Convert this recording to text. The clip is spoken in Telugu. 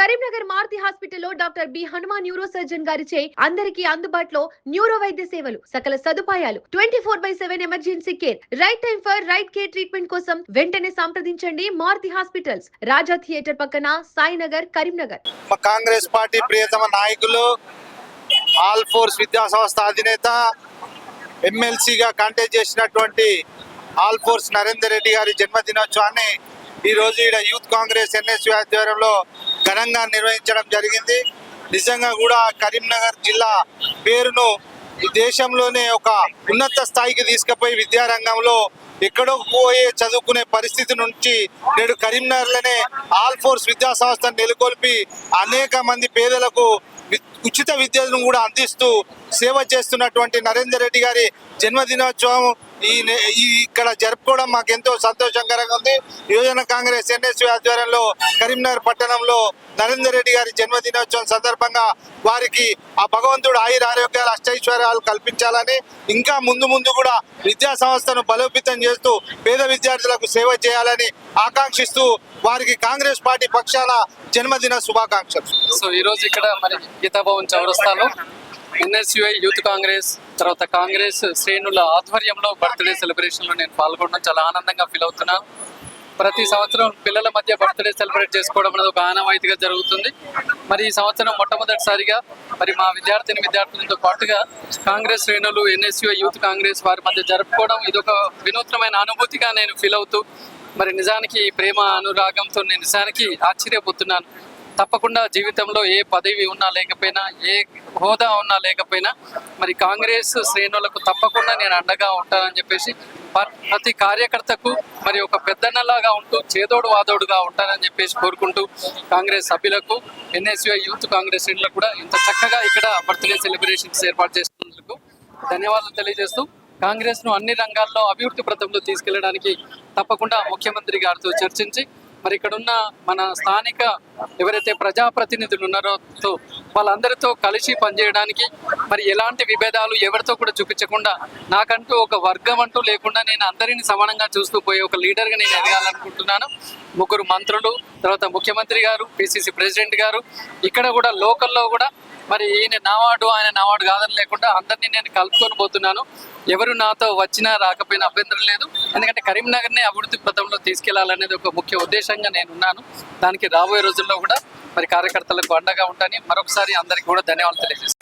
కరీంనగర్ మారుతి హాస్పిటల్లో doctor B Hanuman neuro surgeon గారిచే అందరికీ అందుబాటులో న్యూరో వైద్య సేవలు, సకల సదుపాయాలు, 24/7 emergency care, right time for right care treatment కోసం వెంటనే సంప్రదించండి మారుతి హాస్పిటల్స్, రాజా థియేటర్ పక్కన, సాయినగర్, కరీంనగర్. కాంగ్రెస్ పార్టీ ప్రియతమ నాయకులు ఆల్ ఫోర్స్ విద్యా సంస్థ అధినేత ఎమ్మెల్సీగా కాంటెస్ట్ చేసినటువంటి ఆల్ ఫోర్స్ నరేందర్ రెడ్డి గారి జన్మదినోత్సవాన్ని ఈరోజు ఇక్కడ యూత్ కాంగ్రెస్ ఎన్ఎస్యు ఆధ్వర్యంలో ఘనంగా నిర్వహించడం జరిగింది. నిజంగా కూడా కరీంనగర్ జిల్లా పేరును ఈ దేశంలోనే ఒక ఉన్నత స్థాయికి తీసుకుపోయి విద్యారంగంలో ఎక్కడో పోయే చదువుకునే పరిస్థితి నుంచి నేడు కరీంనగర్లోనే ఆల్ ఫోర్స్ విద్యా సంస్థను నెలకొల్పి అనేక మంది పేదలకు ఉచిత విద్యను కూడా అందిస్తూ సేవ చేస్తున్నటువంటి నరేందర్ రెడ్డి గారి జన్మదినోత్సవం ఇక్కడ జరుపుకోవడం మాకెంతో సంతోషకరంగా ఉంది. యువజన కాంగ్రెస్ ఎన్ఎస్యు ఆధ్వర్యంలో కరీంనగర్ పట్టణంలో నరేందర్ రెడ్డి గారి జన్మదినోత్సవం సందర్భంగా వారికి ఆ భగవంతుడు ఆయుర ఆరోగ్యాలు అష్టైశ్వర్యాలు కల్పించాలని, ఇంకా ముందు కూడా విద్యా సంస్థను బలోపేతం చేస్తూ పేద విద్యార్థులకు సేవ చేయాలని ఆకాంక్షిస్తూ వారికి కాంగ్రెస్ పార్టీ పక్షాన జన్మదిన శుభాకాంక్షలు. సో ఈరోజు ఇక్కడ మరి గీతాభవన్ చౌరస్తాలో ఎన్ఎస్యుఐ యూత్ కాంగ్రెస్ తర్వాత కాంగ్రెస్ శ్రేణుల ఆధ్వర్యంలో బర్త్డే సెలబ్రేషన్లో నేను పాల్గొనడం చాలా ఆనందంగా ఫీల్ అవుతున్నాను. ప్రతి సంవత్సరం పిల్లల మధ్య బర్త్డే సెలబ్రేట్ చేసుకోవడం అనేది ఒక ఆనవాయితీగా జరుగుతుంది. మరి ఈ సంవత్సరం మొట్టమొదటిసారిగా మరి మా విద్యార్థులతో పాటుగా కాంగ్రెస్ శ్రేణులు ఎన్ఎస్యుఐ యూత్ కాంగ్రెస్ వారి మధ్య జరుపుకోవడం ఇదొక వినూత్నమైన అనుభూతిగా నేను ఫీల్ అవుతూ మరి నిజానికి ప్రేమ అనురాగంతో నేను నిజానికి ఆశ్చర్యపోతున్నాను. తప్పకుండా జీవితంలో ఏ పదవి ఉన్నా లేకపోయినా, ఏ హోదా ఉన్నా లేకపోయినా మరి కాంగ్రెస్ శ్రేణులకు తప్పకుండా నేను అండగా ఉంటానని చెప్పేసి ప్రతి కార్యకర్తకు మరి ఒక పెద్దన్నలాగా ఉంటూ చేదోడు వాదోడుగా ఉంటానని చెప్పేసి కోరుకుంటూ కాంగ్రెస్ సభ్యులకు ఎన్ఎస్యుఐ యూత్ కాంగ్రెస్ శ్రేణులకు కూడా ఇంత చక్కగా ఇక్కడ బర్త్డే సెలబ్రేషన్స్ ఏర్పాటు చేస్తున్నందుకు ధన్యవాదాలు తెలియజేస్తూ కాంగ్రెస్ను అన్ని రంగాల్లో అభివృద్ధి పథంలో తీసుకెళ్లడానికి తప్పకుండా ముఖ్యమంత్రి గారితో చర్చించి మరి ఇక్కడ ఉన్న మన స్థానిక ఎవరైతే ప్రజాప్రతినిధులు ఉన్నారో వాళ్ళందరితో కలిసి పనిచేయడానికి మరి ఎలాంటి విభేదాలు ఎవరితో కూడా చూపించకుండా నాకంటూ ఒక వర్గం అంటూ లేకుండా నేను అందరినీ సమానంగా చూస్తూ పోయే ఒక లీడర్గా నేను ఎదగాలనుకుంటున్నాను. 3 మంత్రులు, తర్వాత ముఖ్యమంత్రి గారు, పిసిసి ప్రెసిడెంట్ గారు, ఇక్కడ కూడా లోకల్లో కూడా మరి ఈయన నావాడు ఆయన నావాడు కాదని లేకుండా అందరినీ నేను కలుపుకొని పోతున్నాను. ఎవరు నాతో వచ్చినా రాకపోయినా అభ్యంతరం లేదు. ఎందుకంటే కరీంనగర్ని అభివృద్ధి పథంలో తీసుకెళ్లాలనేది ఒక ముఖ్య ఉద్దేశంగా నేను ఉన్నాను. దానికి రాబోయే రోజుల్లో కూడా మరి కార్యకర్తలకు అండగా ఉంటాను. మరొకసారి అందరికీ కూడా ధన్యవాదాలు తెలియజేస్తాను.